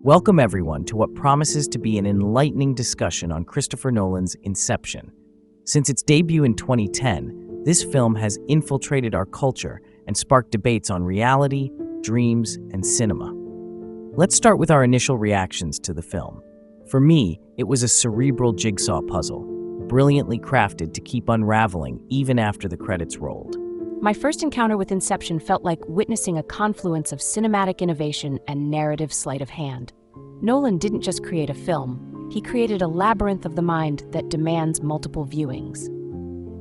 Welcome everyone to what promises to be an enlightening discussion on Christopher Nolan's Inception. Since its debut in 2010, this film has infiltrated our culture and sparked debates on reality, dreams, and cinema. Let's start with our initial reactions to the film. For me, it was a cerebral jigsaw puzzle, brilliantly crafted to keep unraveling even after the credits rolled. My first encounter with Inception felt like witnessing a confluence of cinematic innovation and narrative sleight of hand. Nolan didn't just create a film, he created a labyrinth of the mind that demands multiple viewings.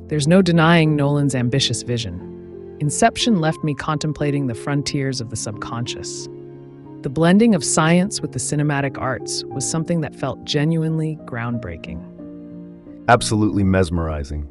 There's no denying Nolan's ambitious vision. Inception left me contemplating the frontiers of the subconscious. The blending of science with the cinematic arts was something that felt genuinely groundbreaking. Absolutely mesmerizing.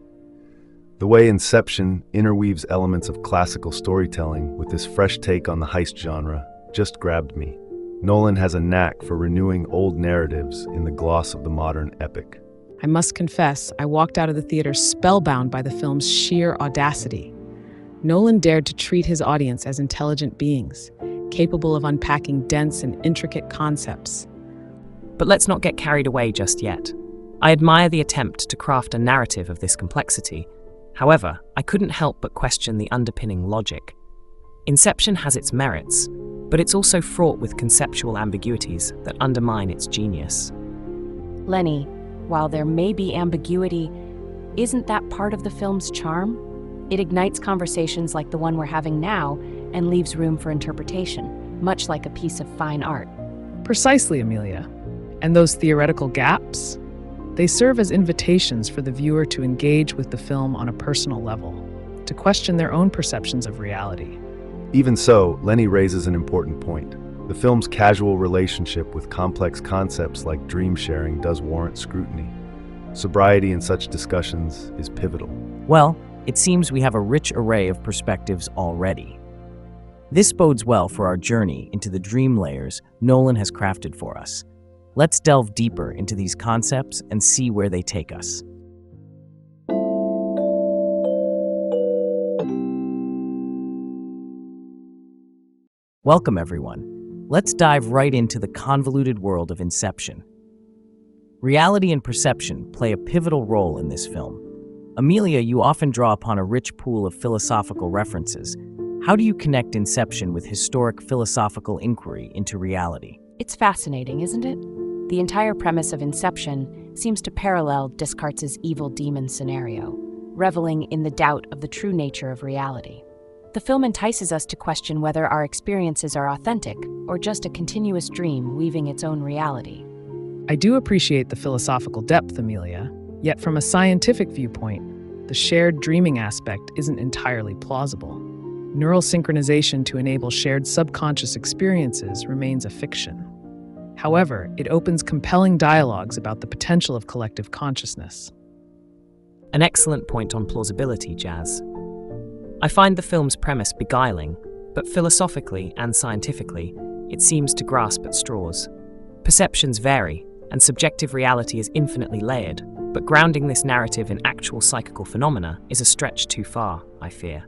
The way Inception interweaves elements of classical storytelling with this fresh take on the heist genre just grabbed me. Nolan has a knack for renewing old narratives in the gloss of the modern epic. I must confess, I walked out of the theater spellbound by the film's sheer audacity. Nolan dared to treat his audience as intelligent beings, capable of unpacking dense and intricate concepts. But let's not get carried away just yet. I admire the attempt to craft a narrative of this complexity. However, I couldn't help but question the underpinning logic. Inception has its merits, but it's also fraught with conceptual ambiguities that undermine its genius. Lenny, while there may be ambiguity, isn't that part of the film's charm? It ignites conversations like the one we're having now and leaves room for interpretation, much like a piece of fine art. Precisely, Amelia. And those theoretical gaps? They serve as invitations for the viewer to engage with the film on a personal level, to question their own perceptions of reality. Even so, Lenny raises an important point. The film's casual relationship with complex concepts like dream sharing does warrant scrutiny. Sobriety in such discussions is pivotal. Well, it seems we have a rich array of perspectives already. This bodes well for our journey into the dream layers Nolan has crafted for us. Let's delve deeper into these concepts and see where they take us. Welcome, everyone. Let's dive right into the convoluted world of Inception. Reality and perception play a pivotal role in this film. Amelia, you often draw upon a rich pool of philosophical references. How do you connect Inception with historic philosophical inquiry into reality? It's fascinating, isn't it? The entire premise of Inception seems to parallel Descartes' evil demon scenario, reveling in the doubt of the true nature of reality. The film entices us to question whether our experiences are authentic or just a continuous dream weaving its own reality. I do appreciate the philosophical depth, Amelia, yet from a scientific viewpoint, the shared dreaming aspect isn't entirely plausible. Neural synchronization to enable shared subconscious experiences remains a fiction. However, it opens compelling dialogues about the potential of collective consciousness. An excellent point on plausibility, Jazz. I find the film's premise beguiling, but philosophically and scientifically, it seems to grasp at straws. Perceptions vary, and subjective reality is infinitely layered, but grounding this narrative in actual psychical phenomena is a stretch too far, I fear.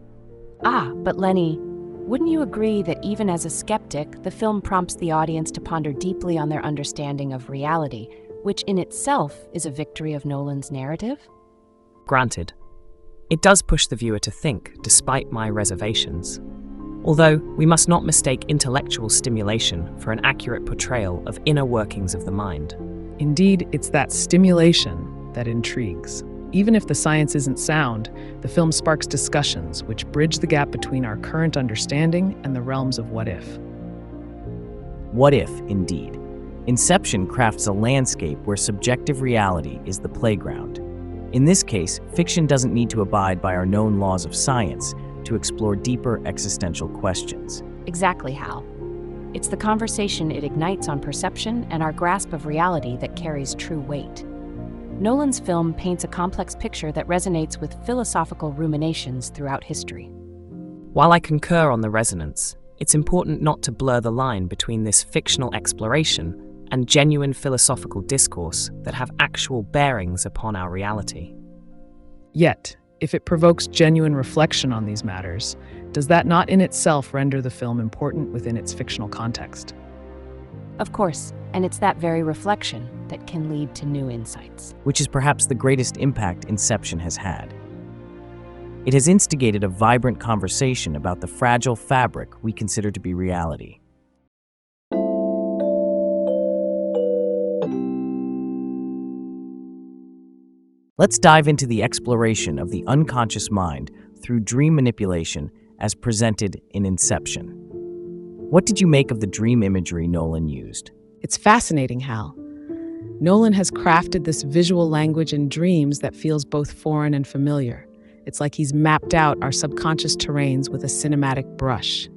But Lenny, wouldn't you agree that even as a skeptic, the film prompts the audience to ponder deeply on their understanding of reality, which in itself is a victory of Nolan's narrative? Granted. It does push the viewer to think, despite my reservations. Although, we must not mistake intellectual stimulation for an accurate portrayal of inner workings of the mind. Indeed, it's that stimulation that intrigues. Even if the science isn't sound, the film sparks discussions which bridge the gap between our current understanding and the realms of what if. What if, indeed. Inception crafts a landscape where subjective reality is the playground. In this case, fiction doesn't need to abide by our known laws of science to explore deeper existential questions. Exactly, Hal. It's the conversation it ignites on perception and our grasp of reality that carries true weight. Nolan's film paints a complex picture that resonates with philosophical ruminations throughout history. While I concur on the resonance, it's important not to blur the line between this fictional exploration and genuine philosophical discourse that have actual bearings upon our reality. Yet, if it provokes genuine reflection on these matters, does that not in itself render the film important within its fictional context? Of course, and it's that very reflection that can lead to new insights. Which is perhaps the greatest impact Inception has had. It has instigated a vibrant conversation about the fragile fabric we consider to be reality. Let's dive into the exploration of the unconscious mind through dream manipulation as presented in Inception. What did you make of the dream imagery Nolan used? It's fascinating, Hal. Nolan has crafted this visual language in dreams that feels both foreign and familiar. It's like he's mapped out our subconscious terrains with a cinematic brush.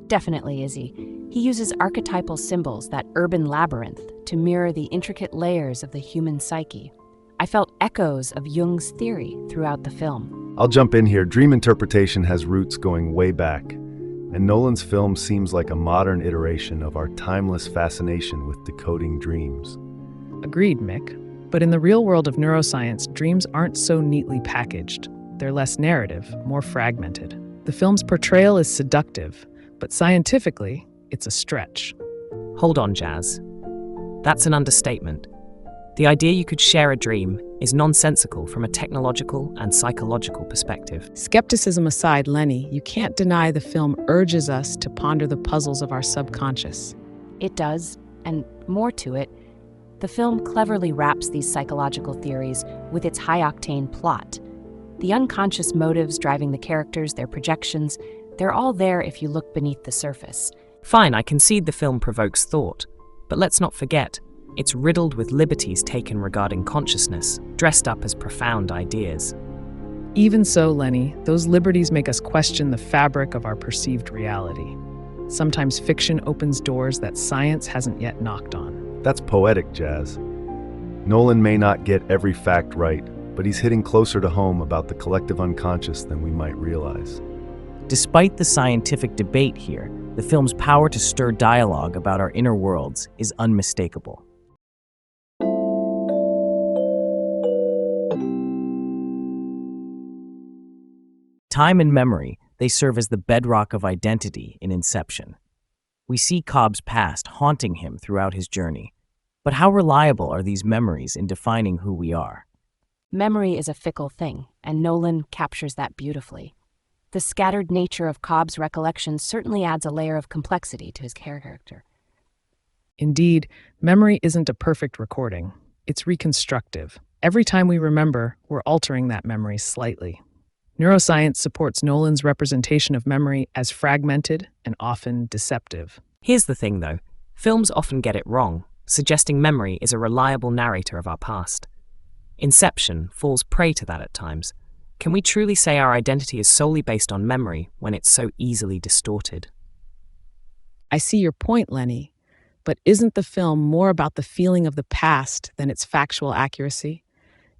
Definitely, Izzy. He uses archetypal symbols, that urban labyrinth, to mirror the intricate layers of the human psyche. I felt echoes of Jung's theory throughout the film. I'll jump in here. Dream interpretation has roots going way back, and Nolan's film seems like a modern iteration of our timeless fascination with decoding dreams. Agreed, Mick. But in the real world of neuroscience, dreams aren't so neatly packaged. They're less narrative, more fragmented. The film's portrayal is seductive, but scientifically, it's a stretch. Hold on, Jazz. That's an understatement. The idea you could share a dream is nonsensical from a technological and psychological perspective. Skepticism aside, Lenny, you can't deny the film urges us to ponder the puzzles of our subconscious. It does, and more to it. The film cleverly wraps these psychological theories with its high-octane plot. The unconscious motives driving the characters, their projections, they're all there if you look beneath the surface. Fine, I concede the film provokes thought, but let's not forget, it's riddled with liberties taken regarding consciousness, dressed up as profound ideas. Even so, Lenny, those liberties make us question the fabric of our perceived reality. Sometimes fiction opens doors that science hasn't yet knocked on. That's poetic, Jazz. Nolan may not get every fact right, but he's hitting closer to home about the collective unconscious than we might realize. Despite the scientific debate here, the film's power to stir dialogue about our inner worlds is unmistakable. Time and memory, they serve as the bedrock of identity in Inception. We see Cobb's past haunting him throughout his journey. But how reliable are these memories in defining who we are? Memory is a fickle thing, and Nolan captures that beautifully. The scattered nature of Cobb's recollections certainly adds a layer of complexity to his character. Indeed, memory isn't a perfect recording. It's reconstructive. Every time we remember, we're altering that memory slightly. Neuroscience supports Nolan's representation of memory as fragmented and often deceptive. Here's the thing, though. Films often get it wrong, suggesting memory is a reliable narrator of our past. Inception falls prey to that at times. Can we truly say our identity is solely based on memory when it's so easily distorted? I see your point, Lenny, but isn't the film more about the feeling of the past than its factual accuracy?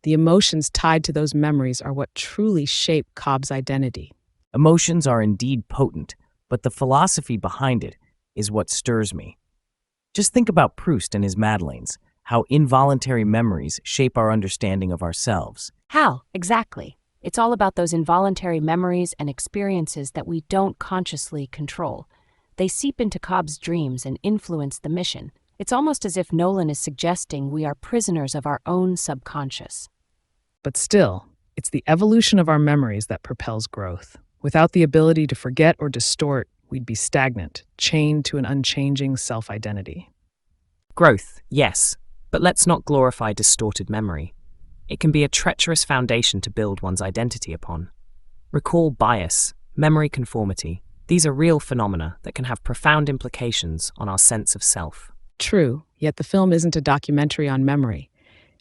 The emotions tied to those memories are what truly shape Cobb's identity. Emotions are indeed potent, but the philosophy behind it is what stirs me. Just think about Proust and his Madeleines, how involuntary memories shape our understanding of ourselves. How? Exactly. It's all about those involuntary memories and experiences that we don't consciously control. They seep into Cobb's dreams and influence the mission. It's almost as if Nolan is suggesting we are prisoners of our own subconscious. But still, it's the evolution of our memories that propels growth. Without the ability to forget or distort, we'd be stagnant, chained to an unchanging self-identity. Growth, yes, but let's not glorify distorted memory. It can be a treacherous foundation to build one's identity upon. Recall bias, memory conformity. These are real phenomena that can have profound implications on our sense of self. True, yet the film isn't a documentary on memory.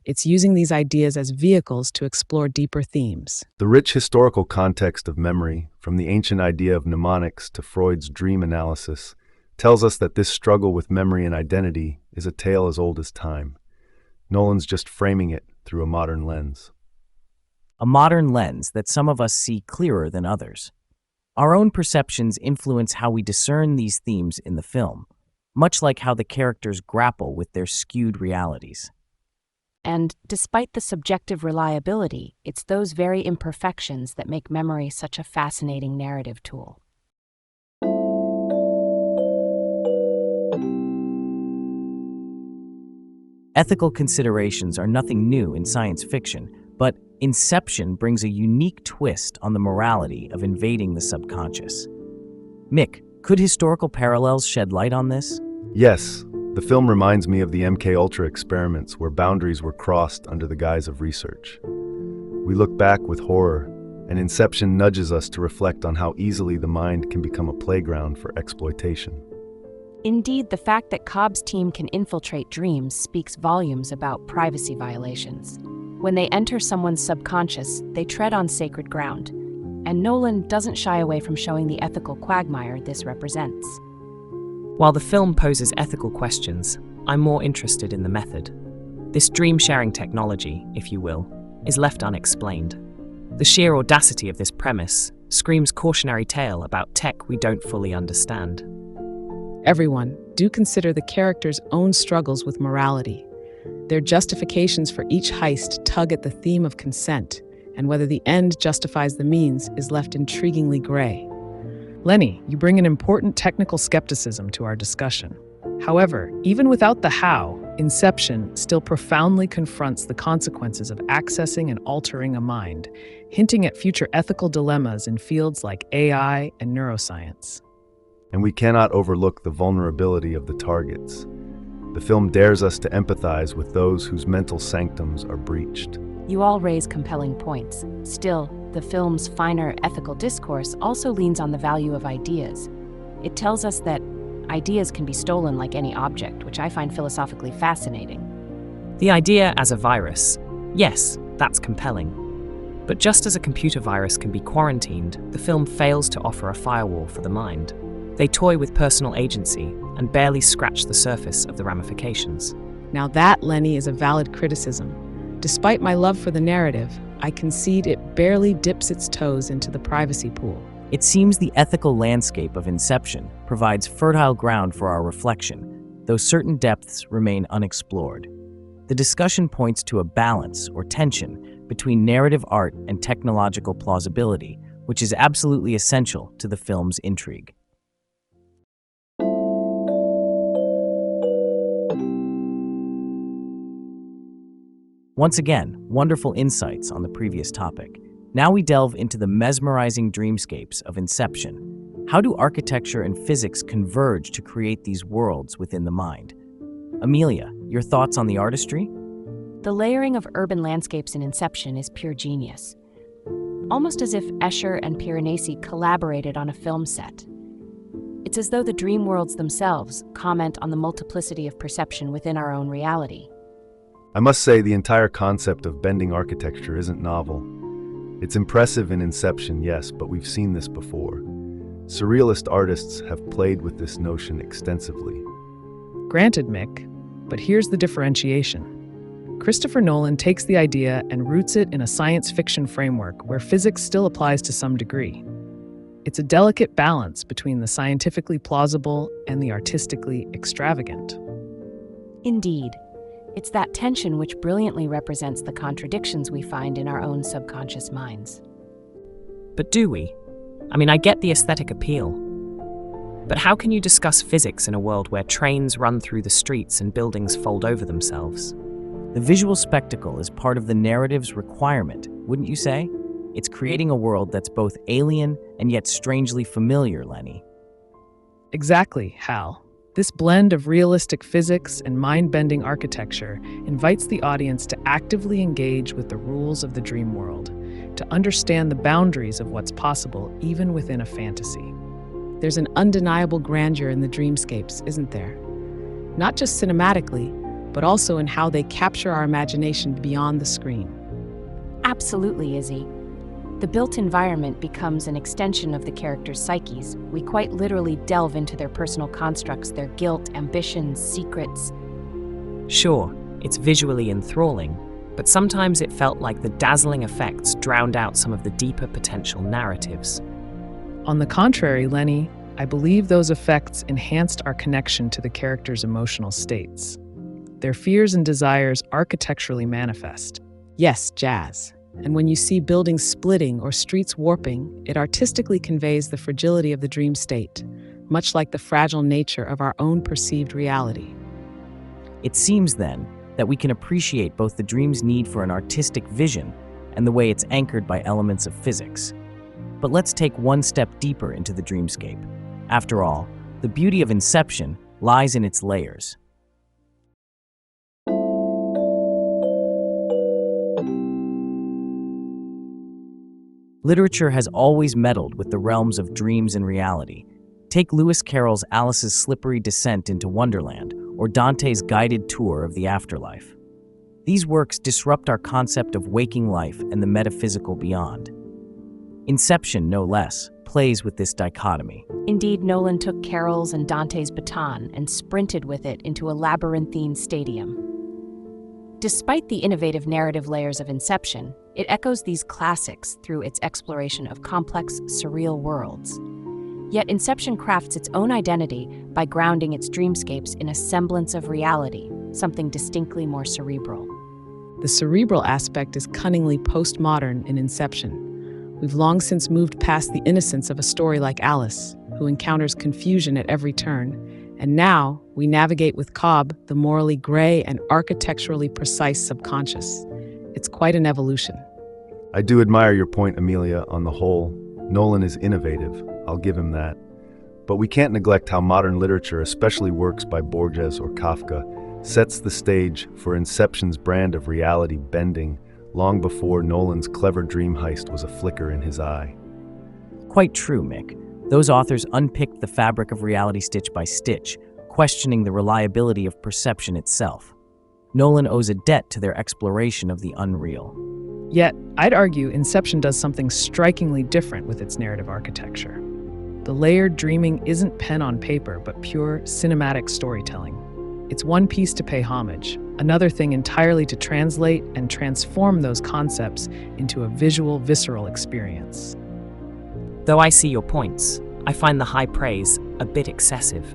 It's using these ideas as vehicles to explore deeper themes. The rich historical context of memory, from the ancient idea of mnemonics to Freud's dream analysis, tells us that this struggle with memory and identity is a tale as old as time. Nolan's just framing it through a modern lens. A modern lens that some of us see clearer than others. Our own perceptions influence how we discern these themes in the film, much like how the characters grapple with their skewed realities. And despite the subjective reliability, it's those very imperfections that make memory such a fascinating narrative tool. Ethical considerations are nothing new in science fiction, but Inception brings a unique twist on the morality of invading the subconscious. Mick, could historical parallels shed light on this? Yes, the film reminds me of the MK Ultra experiments where boundaries were crossed under the guise of research. We look back with horror, and Inception nudges us to reflect on how easily the mind can become a playground for exploitation. Indeed, the fact that Cobb's team can infiltrate dreams speaks volumes about privacy violations. When they enter someone's subconscious, they tread on sacred ground, and Nolan doesn't shy away from showing the ethical quagmire this represents. While the film poses ethical questions, I'm more interested in the method. This dream-sharing technology, if you will, is left unexplained. The sheer audacity of this premise screams cautionary tale about tech we don't fully understand. Everyone, do consider the characters' own struggles with morality. Their justifications for each heist tug at the theme of consent, and whether the end justifies the means is left intriguingly gray. Lenny, you bring an important technical skepticism to our discussion. However, even without the how, Inception still profoundly confronts the consequences of accessing and altering a mind, hinting at future ethical dilemmas in fields like AI and neuroscience. And we cannot overlook the vulnerability of the targets. The film dares us to empathize with those whose mental sanctums are breached. You all raise compelling points. Still, the film's finer ethical discourse also leans on the value of ideas. It tells us that ideas can be stolen like any object, which I find philosophically fascinating. The idea as a virus, yes, that's compelling. But just as a computer virus can be quarantined, the film fails to offer a firewall for the mind. They toy with personal agency and barely scratch the surface of the ramifications. Now that, Lenny, is a valid criticism. Despite my love for the narrative, I concede it barely dips its toes into the privacy pool. It seems the ethical landscape of Inception provides fertile ground for our reflection, though certain depths remain unexplored. The discussion points to a balance or tension between narrative art and technological plausibility, which is absolutely essential to the film's intrigue. Once again, wonderful insights on the previous topic. Now we delve into the mesmerizing dreamscapes of Inception. How do architecture and physics converge to create these worlds within the mind? Amelia, your thoughts on the artistry? The layering of urban landscapes in Inception is pure genius. Almost as if Escher and Piranesi collaborated on a film set. It's as though the dream worlds themselves comment on the multiplicity of perception within our own reality. I must say the entire concept of bending architecture isn't novel. It's impressive in Inception, yes, but we've seen this before. Surrealist artists have played with this notion extensively. Granted, Mick, but here's the differentiation. Christopher Nolan takes the idea and roots it in a science fiction framework where physics still applies to some degree. It's a delicate balance between the scientifically plausible and the artistically extravagant. Indeed. It's that tension which brilliantly represents the contradictions we find in our own subconscious minds. But do we? I get the aesthetic appeal. But how can you discuss physics in a world where trains run through the streets and buildings fold over themselves? The visual spectacle is part of the narrative's requirement, wouldn't you say? It's creating a world that's both alien and yet strangely familiar, Lenny. Exactly, Hal. This blend of realistic physics and mind-bending architecture invites the audience to actively engage with the rules of the dream world, to understand the boundaries of what's possible even within a fantasy. There's an undeniable grandeur in the dreamscapes, isn't there? Not just cinematically, but also in how they capture our imagination beyond the screen. Absolutely, Izzy. The built environment becomes an extension of the characters' psyches. We quite literally delve into their personal constructs, their guilt, ambitions, secrets. Sure, it's visually enthralling, but sometimes it felt like the dazzling effects drowned out some of the deeper potential narratives. On the contrary, Lenny, I believe those effects enhanced our connection to the characters' emotional states. Their fears and desires architecturally manifest. Yes, jazz. And when you see buildings splitting or streets warping, it artistically conveys the fragility of the dream state, much like the fragile nature of our own perceived reality. It seems then that we can appreciate both the dream's need for an artistic vision and the way it's anchored by elements of physics. But let's take one step deeper into the dreamscape. After all, the beauty of Inception lies in its layers. Literature has always meddled with the realms of dreams and reality. Take Lewis Carroll's Alice's slippery descent into Wonderland, or Dante's guided tour of the afterlife. These works disrupt our concept of waking life and the metaphysical beyond. Inception, no less, plays with this dichotomy. Indeed, Nolan took Carroll's and Dante's baton and sprinted with it into a labyrinthine stadium. Despite the innovative narrative layers of Inception, it echoes these classics through its exploration of complex, surreal worlds. Yet Inception crafts its own identity by grounding its dreamscapes in a semblance of reality, something distinctly more cerebral. The cerebral aspect is cunningly postmodern in Inception. We've long since moved past the innocence of a story like Alice, who encounters confusion at every turn, and now we navigate with Cobb the morally gray and architecturally precise subconscious. It's quite an evolution. I do admire your point, Amelia, on the whole. Nolan is innovative, I'll give him that. But we can't neglect how modern literature, especially works by Borges or Kafka, sets the stage for Inception's brand of reality bending long before Nolan's clever dream heist was a flicker in his eye. Quite true, Mick. Those authors unpicked the fabric of reality stitch by stitch, questioning the reliability of perception itself. Nolan owes a debt to their exploration of the unreal. Yet, I'd argue Inception does something strikingly different with its narrative architecture. The layered dreaming isn't pen on paper, but pure cinematic storytelling. It's one piece to pay homage, another thing entirely to translate and transform those concepts into a visual, visceral experience. Though I see your points, I find the high praise a bit excessive.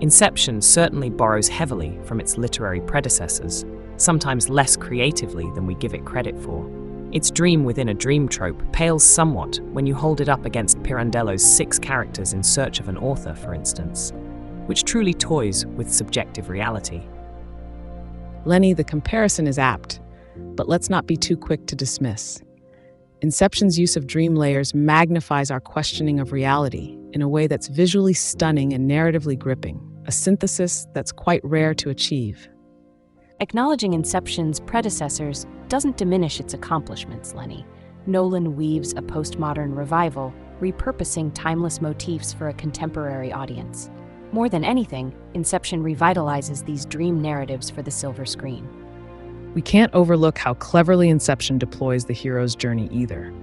Inception certainly borrows heavily from its literary predecessors, sometimes less creatively than we give it credit for. Its dream within a dream trope pales somewhat when you hold it up against Pirandello's 6 characters in search of an author, for instance, which truly toys with subjective reality. Lenny, the comparison is apt, but let's not be too quick to dismiss. Inception's use of dream layers magnifies our questioning of reality in a way that's visually stunning and narratively gripping, a synthesis that's quite rare to achieve. Acknowledging Inception's predecessors doesn't diminish its accomplishments, Lenny. Nolan weaves a postmodern revival, repurposing timeless motifs for a contemporary audience. More than anything, Inception revitalizes these dream narratives for the silver screen. We can't overlook how cleverly Inception deploys the hero's journey either.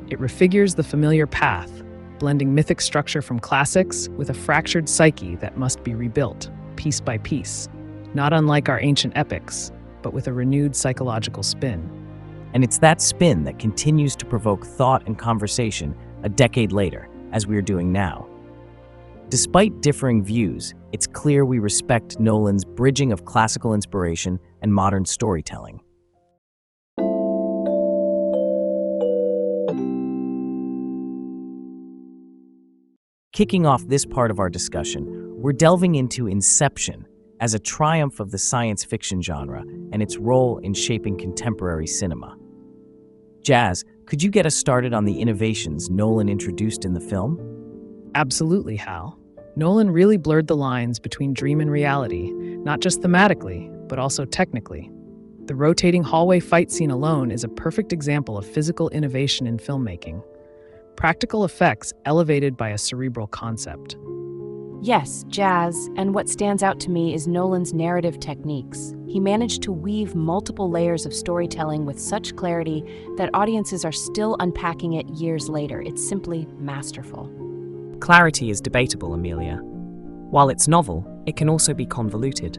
It refigures the familiar path, blending mythic structure from classics with a fractured psyche that must be rebuilt, piece by piece, not unlike our ancient epics, but with a renewed psychological spin. And it's that spin that continues to provoke thought and conversation a decade later, as we are doing now. Despite differing views, it's clear we respect Nolan's bridging of classical inspiration and modern storytelling. Kicking off this part of our discussion, we're delving into Inception as a triumph of the science fiction genre and its role in shaping contemporary cinema. Jazz, could you get us started on the innovations Nolan introduced in the film? Absolutely, Hal. Nolan really blurred the lines between dream and reality, not just thematically, but also technically. The rotating hallway fight scene alone is a perfect example of physical innovation in filmmaking. Practical effects elevated by a cerebral concept. Yes, Jazz, and what stands out to me is Nolan's narrative techniques. He managed to weave multiple layers of storytelling with such clarity that audiences are still unpacking it years later. It's simply masterful. Clarity is debatable, Amelia. While it's novel, it can also be convoluted.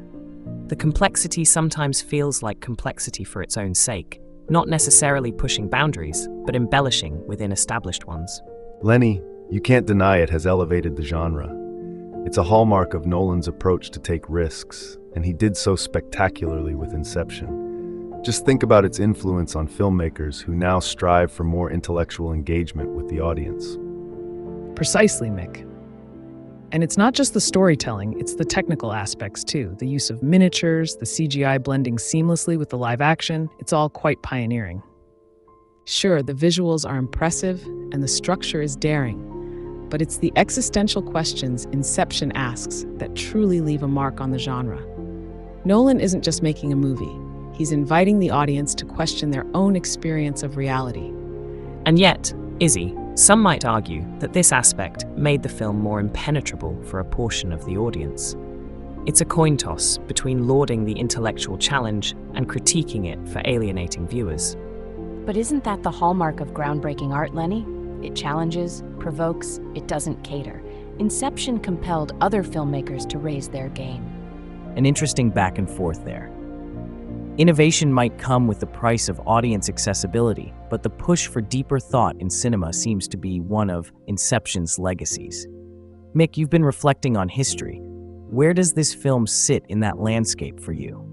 The complexity sometimes feels like complexity for its own sake, not necessarily pushing boundaries, but embellishing within established ones. Lenny, you can't deny it has elevated the genre. It's a hallmark of Nolan's approach to take risks, and he did so spectacularly with Inception. Just think about its influence on filmmakers who now strive for more intellectual engagement with the audience. Precisely, Mick. And it's not just the storytelling, it's the technical aspects too. The use of miniatures, the CGI blending seamlessly with the live action, it's all quite pioneering. Sure, the visuals are impressive and the structure is daring, but it's the existential questions Inception asks that truly leave a mark on the genre. Nolan isn't just making a movie, he's inviting the audience to question their own experience of reality. And yet, Izzy, some might argue that this aspect made the film more impenetrable for a portion of the audience. It's a coin toss between lauding the intellectual challenge and critiquing it for alienating viewers. But isn't that the hallmark of groundbreaking art, Lenny? It challenges, provokes, it doesn't cater. Inception compelled other filmmakers to raise their game. An interesting back and forth there. Innovation might come with the price of audience accessibility, but the push for deeper thought in cinema seems to be one of Inception's legacies. Mick, you've been reflecting on history. Where does this film sit in that landscape for you?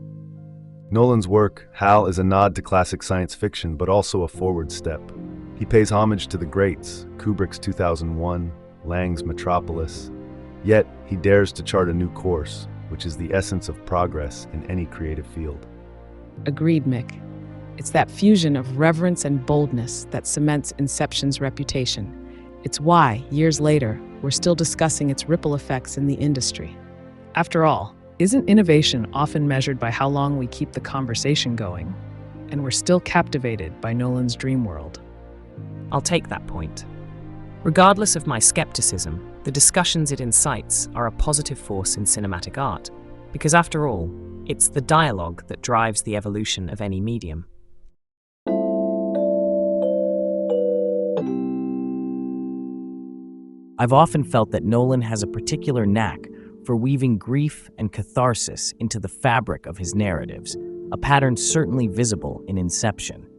Nolan's work, HAL, is a nod to classic science fiction, but also a forward step. He pays homage to the greats, Kubrick's 2001, Lang's Metropolis, yet he dares to chart a new course, which is the essence of progress in any creative field. Agreed, Mick. It's that fusion of reverence and boldness that cements Inception's reputation. It's why, years later, we're still discussing its ripple effects in the industry. After all, isn't innovation often measured by how long we keep the conversation going? And we're still captivated by Nolan's dream world. I'll take that point. Regardless of my skepticism, the discussions it incites are a positive force in cinematic art, because after all, it's the dialogue that drives the evolution of any medium. I've often felt that Nolan has a particular knack for weaving grief and catharsis into the fabric of his narratives, a pattern certainly visible in Inception.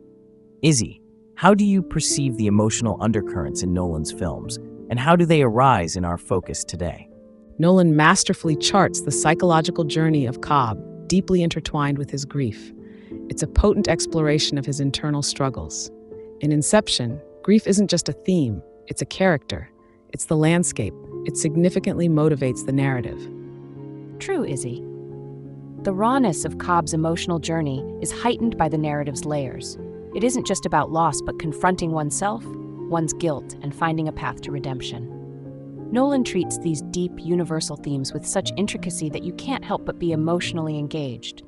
Izzy, how do you perceive the emotional undercurrents in Nolan's films, and how do they arise in our focus today? Nolan masterfully charts the psychological journey of Cobb, deeply intertwined with his grief. It's a potent exploration of his internal struggles. In Inception, grief isn't just a theme, it's a character. It's the landscape. It significantly motivates the narrative. True, Izzy. The rawness of Cobb's emotional journey is heightened by the narrative's layers. It isn't just about loss, but confronting oneself, one's guilt, and finding a path to redemption. Nolan treats these deep, universal themes with such intricacy that you can't help but be emotionally engaged.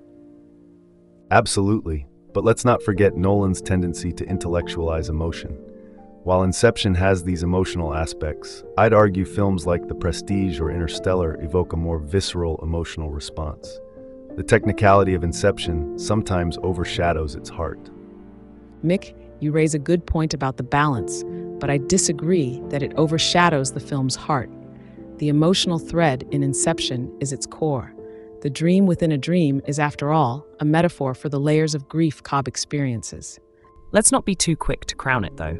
Absolutely, but let's not forget Nolan's tendency to intellectualize emotion. While Inception has these emotional aspects, I'd argue films like The Prestige or Interstellar evoke a more visceral emotional response. The technicality of Inception sometimes overshadows its heart. Mick, you raise a good point about the balance, but I disagree that it overshadows the film's heart. The emotional thread in Inception is its core. The dream within a dream is, after all, a metaphor for the layers of grief Cobb experiences. Let's not be too quick to crown it, though.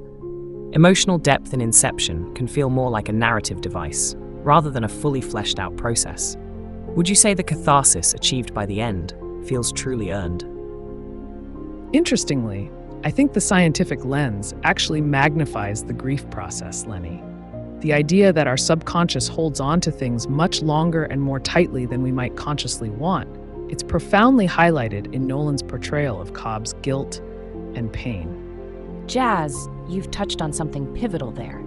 Emotional depth in Inception can feel more like a narrative device, rather than a fully fleshed out process. Would you say the catharsis achieved by the end feels truly earned? Interestingly, I think the scientific lens actually magnifies the grief process, Lenny. The idea that our subconscious holds on to things much longer and more tightly than we might consciously want, it's profoundly highlighted in Nolan's portrayal of Cobb's guilt and pain. Jazz, you've touched on something pivotal there.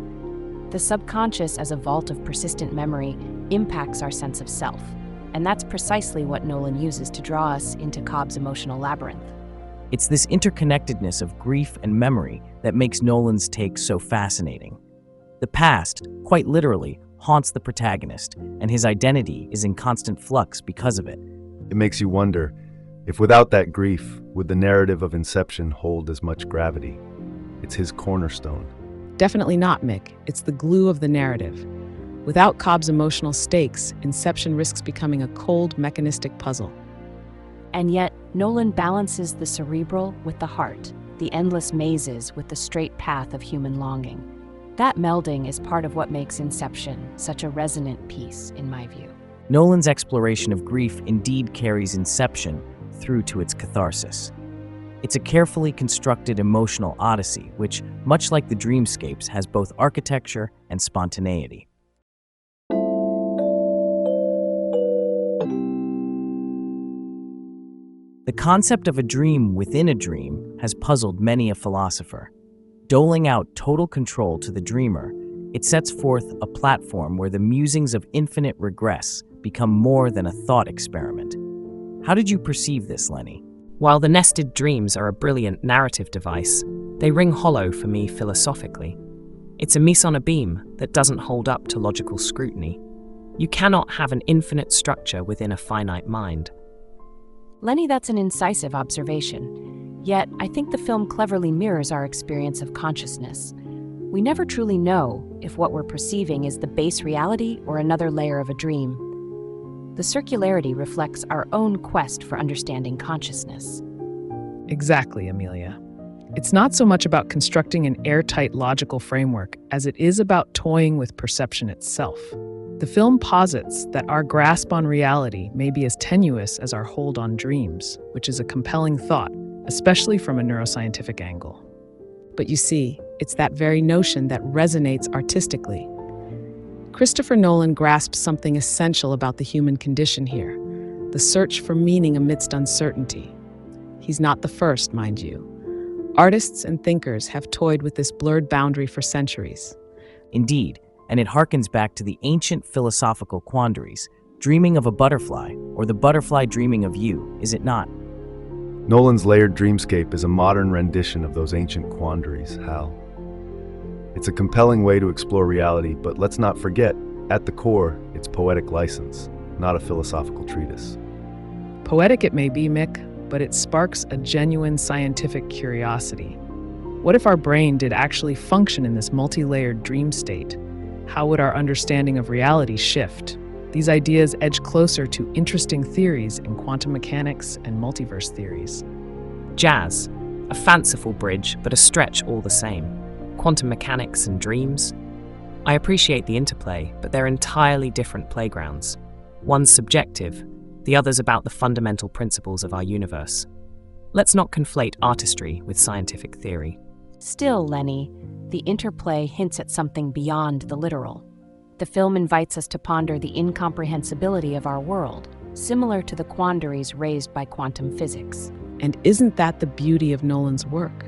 The subconscious as a vault of persistent memory impacts our sense of self, and that's precisely what Nolan uses to draw us into Cobb's emotional labyrinth. It's this interconnectedness of grief and memory that makes Nolan's take so fascinating. The past, quite literally, haunts the protagonist, and his identity is in constant flux because of it. It makes you wonder, if without that grief, would the narrative of Inception hold as much gravity? It's his cornerstone. Definitely not, Mick. It's the glue of the narrative. Without Cobb's emotional stakes, Inception risks becoming a cold, mechanistic puzzle. And yet, Nolan balances the cerebral with the heart, the endless mazes with the straight path of human longing. That melding is part of what makes Inception such a resonant piece, in my view. Nolan's exploration of grief indeed carries Inception through to its catharsis. It's a carefully constructed emotional odyssey, which, much like the Dreamscapes, has both architecture and spontaneity. The concept of a dream within a dream has puzzled many a philosopher. Doling out total control to the dreamer, it sets forth a platform where the musings of infinite regress become more than a thought experiment. How did you perceive this, Lenny? While the nested dreams are a brilliant narrative device, they ring hollow for me philosophically. It's a mise en abîme that doesn't hold up to logical scrutiny. You cannot have an infinite structure within a finite mind. Lenny, that's an incisive observation. Yet, I think the film cleverly mirrors our experience of consciousness. We never truly know if what we're perceiving is the base reality or another layer of a dream. The circularity reflects our own quest for understanding consciousness. Exactly, Amelia. It's not so much about constructing an airtight logical framework as it is about toying with perception itself. The film posits that our grasp on reality may be as tenuous as our hold on dreams, which is a compelling thought, especially from a neuroscientific angle. But you see, it's that very notion that resonates artistically. Christopher Nolan grasps something essential about the human condition here, the search for meaning amidst uncertainty. He's not the first, mind you. Artists and thinkers have toyed with this blurred boundary for centuries. Indeed, and it harkens back to the ancient philosophical quandaries, dreaming of a butterfly, or the butterfly dreaming of you, is it not? Nolan's layered dreamscape is a modern rendition of those ancient quandaries, Hal. It's a compelling way to explore reality, but let's not forget, at the core, it's poetic license, not a philosophical treatise. Poetic it may be, Mick, but it sparks a genuine scientific curiosity. What if our brain did actually function in this multi-layered dream state? How would our understanding of reality shift? These ideas edge closer to interesting theories in quantum mechanics and multiverse theories. Jazz, a fanciful bridge, but a stretch all the same. Quantum mechanics and dreams. I appreciate the interplay, but they're entirely different playgrounds. One's subjective, the other's about the fundamental principles of our universe. Let's not conflate artistry with scientific theory. Still, Lenny, the interplay hints at something beyond the literal. The film invites us to ponder the incomprehensibility of our world, similar to the quandaries raised by quantum physics. And isn't that the beauty of Nolan's work?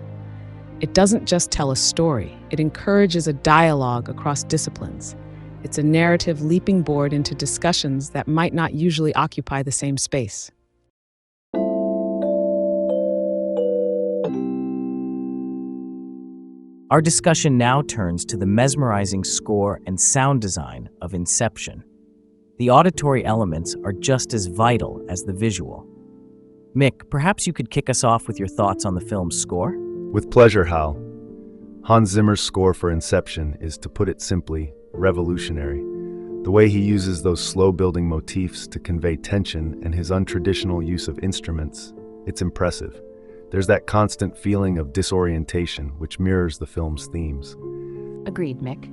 It doesn't just tell a story, it encourages a dialogue across disciplines. It's a narrative leaping board into discussions that might not usually occupy the same space. Our discussion now turns to the mesmerizing score and sound design of Inception. The auditory elements are just as vital as the visual. Mick, perhaps you could kick us off with your thoughts on the film's score? With pleasure, Hal. Hans Zimmer's score for Inception is, to put it simply, revolutionary. The way he uses those slow-building motifs to convey tension and his untraditional use of instruments, it's impressive. There's that constant feeling of disorientation which mirrors the film's themes. Agreed, Mick.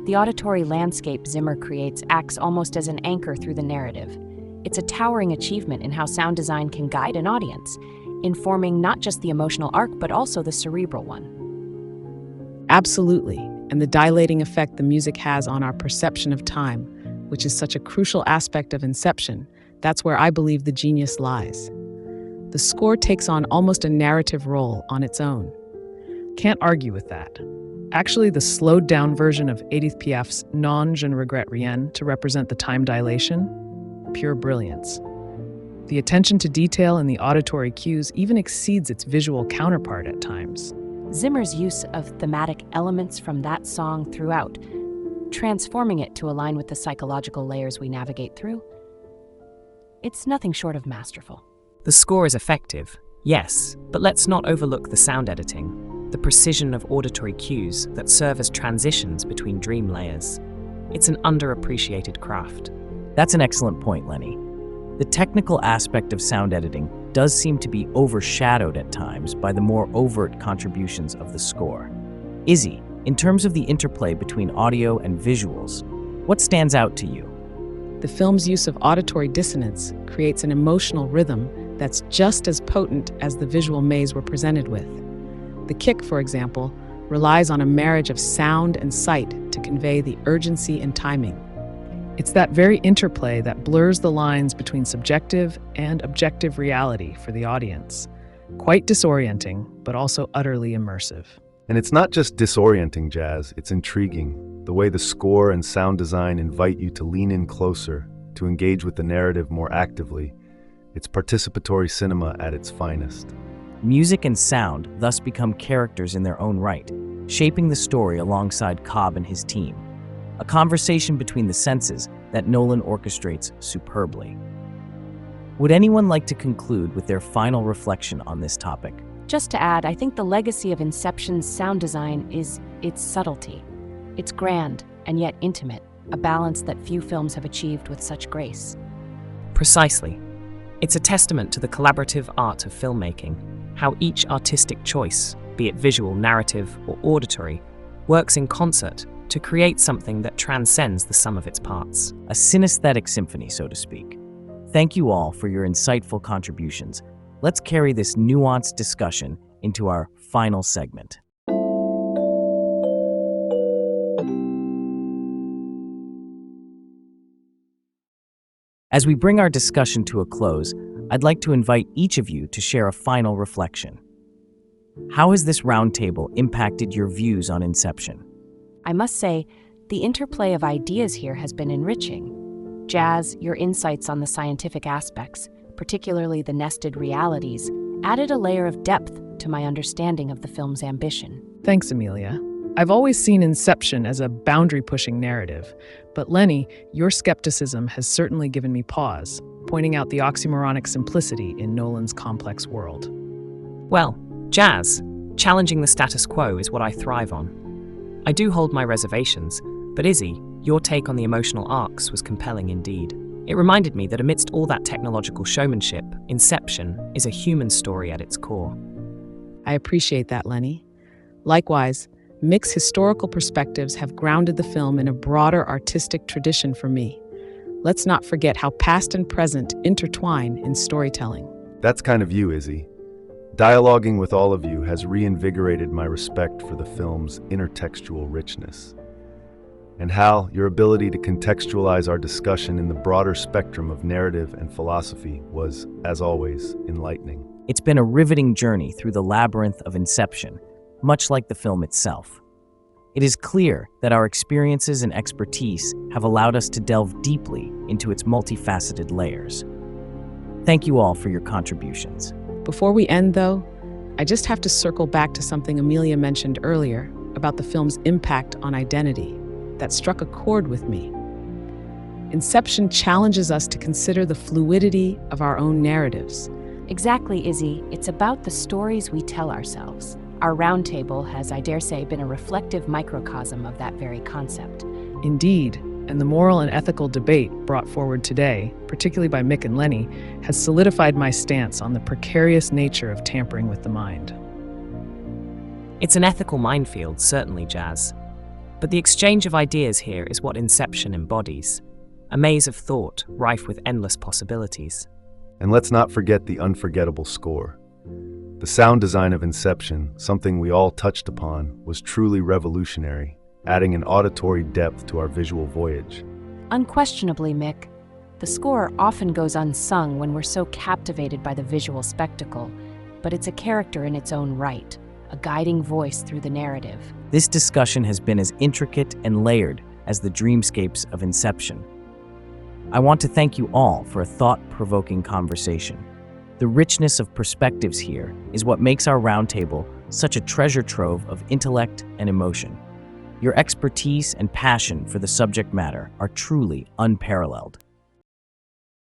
The auditory landscape Zimmer creates acts almost as an anchor through the narrative. It's a towering achievement in how sound design can guide an audience, informing not just the emotional arc but also the cerebral one. Absolutely, and the dilating effect the music has on our perception of time, which is such a crucial aspect of Inception, that's where I believe the genius lies. The score takes on almost a narrative role on its own. Can't argue with that. Actually, the slowed-down version of Edith Piaf's Non Je ne regrette rien to represent the time dilation, pure brilliance. The attention to detail in the auditory cues even exceeds its visual counterpart at times. Zimmer's use of thematic elements from that song throughout, transforming it to align with the psychological layers we navigate through, it's nothing short of masterful. The score is effective, yes, but let's not overlook the sound editing, the precision of auditory cues that serve as transitions between dream layers. It's an underappreciated craft. That's an excellent point, Lenny. The technical aspect of sound editing does seem to be overshadowed at times by the more overt contributions of the score. Izzy, in terms of the interplay between audio and visuals, what stands out to you? The film's use of auditory dissonance creates an emotional rhythm that's just as potent as the visual maze we're presented with. The kick, for example, relies on a marriage of sound and sight to convey the urgency and timing. It's that very interplay that blurs the lines between subjective and objective reality for the audience. Quite disorienting, but also utterly immersive. And it's not just disorienting, Jazz, it's intriguing. The way the score and sound design invite you to lean in closer, to engage with the narrative more actively. It's participatory cinema at its finest. Music and sound thus become characters in their own right, shaping the story alongside Cobb and his team. A conversation between the senses that Nolan orchestrates superbly. Would anyone like to conclude with their final reflection on this topic? Just to add, I think the legacy of Inception's sound design is its subtlety. It's grand and yet intimate, a balance that few films have achieved with such grace. Precisely. It's a testament to the collaborative art of filmmaking, how each artistic choice, be it visual, narrative, or auditory, works in concert to create something that transcends the sum of its parts. A synesthetic symphony, so to speak. Thank you all for your insightful contributions. Let's carry this nuanced discussion into our final segment. As we bring our discussion to a close, I'd like to invite each of you to share a final reflection. How has this roundtable impacted your views on Inception? I must say, the interplay of ideas here has been enriching. Jazz, your insights on the scientific aspects, particularly the nested realities, added a layer of depth to my understanding of the film's ambition. Thanks, Amelia. I've always seen Inception as a boundary-pushing narrative, but Lenny, your skepticism has certainly given me pause, pointing out the oxymoronic simplicity in Nolan's complex world. Well, Jazz, challenging the status quo is what I thrive on. I do hold my reservations, but Izzy, your take on the emotional arcs was compelling indeed. It reminded me that amidst all that technological showmanship, Inception is a human story at its core. I appreciate that, Lenny. Likewise, mixed historical perspectives have grounded the film in a broader artistic tradition for me. Let's not forget how past and present intertwine in storytelling. That's kind of you, Izzy. Dialoguing with all of you has reinvigorated my respect for the film's intertextual richness. And Hal, your ability to contextualize our discussion in the broader spectrum of narrative and philosophy was, as always, enlightening. It's been a riveting journey through the labyrinth of Inception, much like the film itself. It is clear that our experiences and expertise have allowed us to delve deeply into its multifaceted layers. Thank you all for your contributions. Before we end, though, I just have to circle back to something Amelia mentioned earlier about the film's impact on identity that struck a chord with me. Inception challenges us to consider the fluidity of our own narratives. Exactly, Izzy. It's about the stories we tell ourselves. Our roundtable has, I dare say, been a reflective microcosm of that very concept. Indeed, and the moral and ethical debate brought forward today, particularly by Mick and Lenny, has solidified my stance on the precarious nature of tampering with the mind. It's an ethical minefield, certainly, Jazz. But the exchange of ideas here is what Inception embodies, a maze of thought rife with endless possibilities. And let's not forget the unforgettable score. The sound design of Inception, something we all touched upon, was truly revolutionary, adding an auditory depth to our visual voyage. Unquestionably, Mick, the score often goes unsung when we're so captivated by the visual spectacle, but it's a character in its own right, a guiding voice through the narrative. This discussion has been as intricate and layered as the dreamscapes of Inception. I want to thank you all for a thought-provoking conversation. The richness of perspectives here is what makes our roundtable such a treasure trove of intellect and emotion. Your expertise and passion for the subject matter are truly unparalleled.